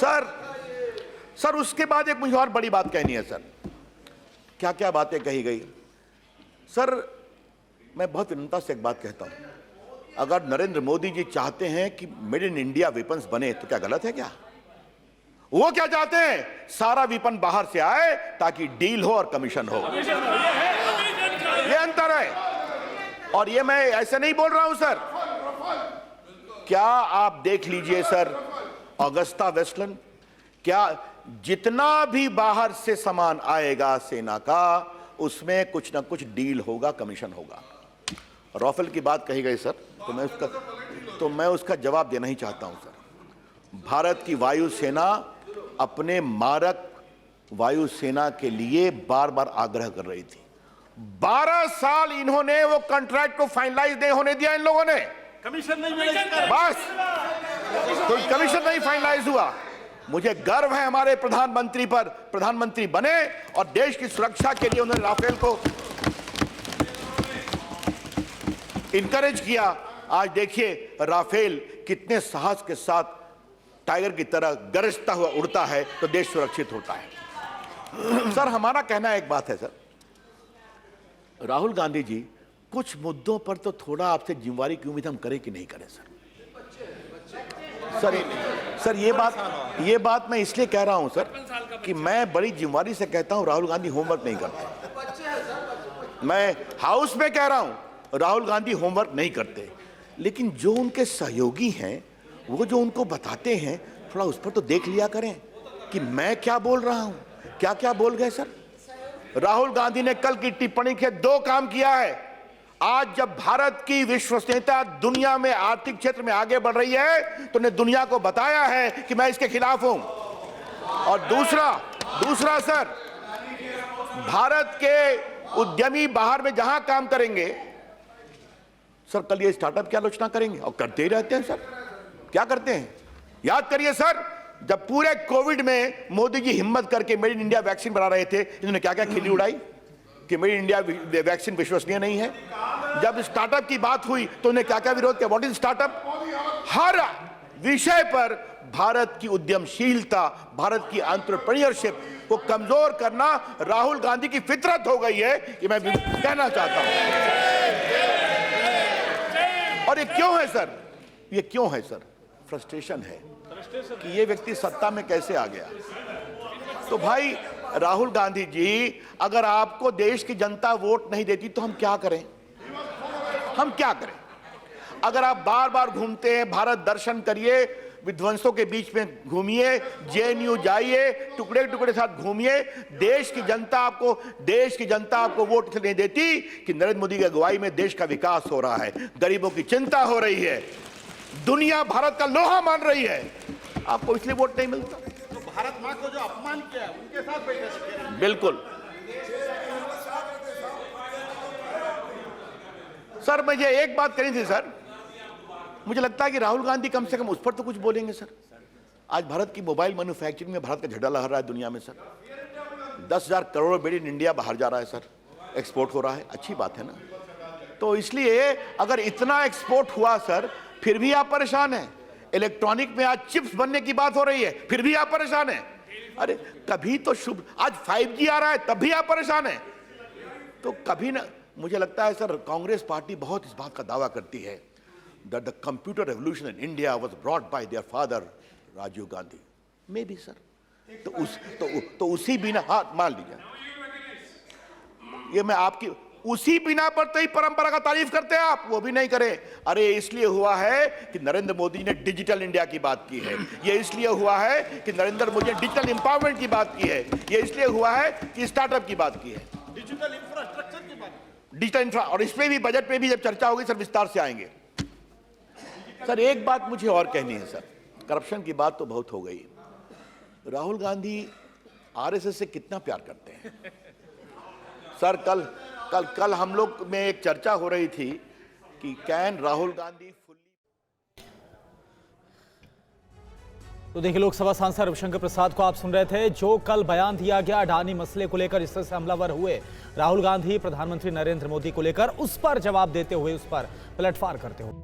Sir sir उसके बाद एक मुझे और बड़ी बात कहनी है सर। क्या क्या बातें कही गई सर। मैं बहुत विनम्रता से एक बात कहता हूं, अगर नरेंद्र मोदी जी चाहते हैं कि मेड इन इंडिया वेपन्स बने तो क्या गलत है क्या? वो क्या चाहते हैं? सारा वेपन बाहर से आए ताकि डील हो और कमीशन हो। ये अंतर है। और ये मैं ऐसे नहीं बोल रहा हूं सर। क्या आप देख लीजिए सर, ऑगस्टा वेस्टलैंड, क्या जितना भी बाहर से सामान आएगा सेना का, उसमें कुछ ना कुछ डील होगा, कमीशन होगा। राफेल की बात कही गई सर, तो मैं उसका जवाब देना ही चाहता हूं सर। भारत की वायुसेना अपने मारक वायुसेना के लिए बार बार आग्रह कर रही थी। 12 साल इन्होंने वो कॉन्ट्रैक्ट को फाइनलाइज नहीं होने दिया। इन लोगों ने कमीशन नहीं मिला, बस कोई कमीशन नहीं फाइनलाइज हुआ। मुझे गर्व है हमारे प्रधानमंत्री पर। प्रधानमंत्री बने और देश की सुरक्षा के लिए उन्होंने राफेल को इनकरेज किया। आज देखिए राफेल कितने साहस के साथ टाइगर की तरह गरजता हुआ उड़ता है तो देश सुरक्षित होता है। सर हमारा कहना एक बात है सर, राहुल गांधी जी कुछ मुद्दों पर तो थोड़ा आपसे जिम्मेवारी की उम्मीद हम करें कि नहीं करें सर। सर ये बात मैं इसलिए कह रहा हूं सर कि मैं बड़ी जिम्मेवारी से कहता हूं राहुल गांधी होमवर्क नहीं करते। मैं हाउस में कह रहा हूं राहुल गांधी होमवर्क नहीं करते, लेकिन जो उनके सहयोगी हैं वो जो उनको बताते हैं थोड़ा उस पर तो देख लिया करें कि मैं क्या बोल रहा हूं, क्या क्या बोल गए सर। राहुल गांधी ने कल की टिप्पणी के 2 काम किया है। आज जब भारत की विश्वसनीयता दुनिया में आर्थिक क्षेत्र में आगे बढ़ रही है तो उन्हें दुनिया को बताया है कि मैं इसके खिलाफ हूं। और दूसरा सर, भारत के उद्यमी बाहर में जहां काम करेंगे सर, कल ये स्टार्टअप की आलोचना करेंगे और करते ही रहते हैं सर। क्या करते हैं याद करिए सर, जब पूरे कोविड में मोदी जी हिम्मत करके मेड इन इंडिया वैक्सीन बना रहे थे, इन्होंने क्या क्या खिल्ली उड़ाई कि मेड इन इंडिया वैक्सीन विश्वसनीय नहीं है। जब स्टार्टअप की बात हुई तो उन्हें क्या क्या विरोध किया। What is startup? हर विषय पर भारत की उद्यमशीलता, भारत की एंटरप्रेन्योरशिप को कमजोर करना राहुल गांधी की फितरत हो गई है, ये मैं कहना चाहता हूं। और ये क्यों है सर? ये क्यों है सर? फ्रस्ट्रेशन है कि ये व्यक्ति सत्ता में कैसे आ गया। तो भाई राहुल गांधी जी, अगर आपको देश की जनता वोट नहीं देती तो हम क्या करें? हम क्या करें? अगर आप बार बार घूमते हैं, भारत दर्शन करिए, विध्वंसों के बीच में घूमिए, जेएनयू जाइए, टुकड़े टुकड़े साथ घूमिए, देश की जनता आपको वोट नहीं देती कि नरेंद्र मोदी की अगुवाई में देश का विकास हो रहा है, गरीबों की चिंता हो रही है, दुनिया भारत का लोहा मान रही है, आपको इसलिए वोट नहीं मिलता। तो भारत मां को जो अपमान किया उनके साथ बैठे। बिल्कुल सर, मुझे एक बात करनी थी सर। मुझे लगता है कि राहुल गांधी कम से कम उस पर तो कुछ बोलेंगे सर। आज भारत की मोबाइल मैन्युफैक्चरिंग में भारत का झंडा लहरा रहा है दुनिया में sir. 10,000 crore made in India बाहर जा रहा है सर, एक्सपोर्ट हो रहा है, अच्छी बात है ना। तो इसलिए अगर इतना एक्सपोर्ट हुआ सर, फिर भी आप परेशान हैं। इलेक्ट्रॉनिक में आज चिप्स बनने की बात हो रही है, फिर भी आप परेशान हैं। अरे कभी तो शुभ, आज 5G आ रहा है तब भी आप परेशान हैं। तो कभी ना, मुझे लगता है सर कांग्रेस पार्टी बहुत इस बात का दावा करती है that the computer revolution in India was brought by their father Rajiv Gandhi. Maybe sir. तो उसी बिना, हाँ मान लीजिए, ये मैं आपकी उसी बिना पर तो ही परंपरा का तारीफ करते हैं आप, वो भी नहीं करें। अरे इसलिए हुआ है कि नरेंद्र मोदी ने डिजिटल इंडिया की बात की है, ये इसलिए हुआ है कि नरेंद्र मोदी ने डिजिटल एम्पावरमेंट की बात की है, ये इसलिए हुआ है कि स्टार्टअप की बात की है, डिजिटल इंफ्रास्ट्रक्चर की बात, डिजिटल इंफ्रा। और इसमें भी बजट में भी जब चर्चा होगी सर विस्तार से आएंगे। सर एक बात मुझे और कहनी है सर, करप्शन की बात तो बहुत हो गई। राहुल गांधी आरएसएस से कितना प्यार करते हैं सर। कल हम लोग में एक चर्चा हो रही थी कि कैन राहुल गांधी फुल्ली। तो देखिए, लोकसभा सांसद रविशंकर प्रसाद को आप सुन रहे थे, जो कल बयान दिया गया अडानी मसले को लेकर, इस तरह से हमलावर हुए राहुल गांधी प्रधानमंत्री नरेंद्र मोदी को लेकर, उस पर जवाब देते हुए, उस पर पलटवार करते हुए।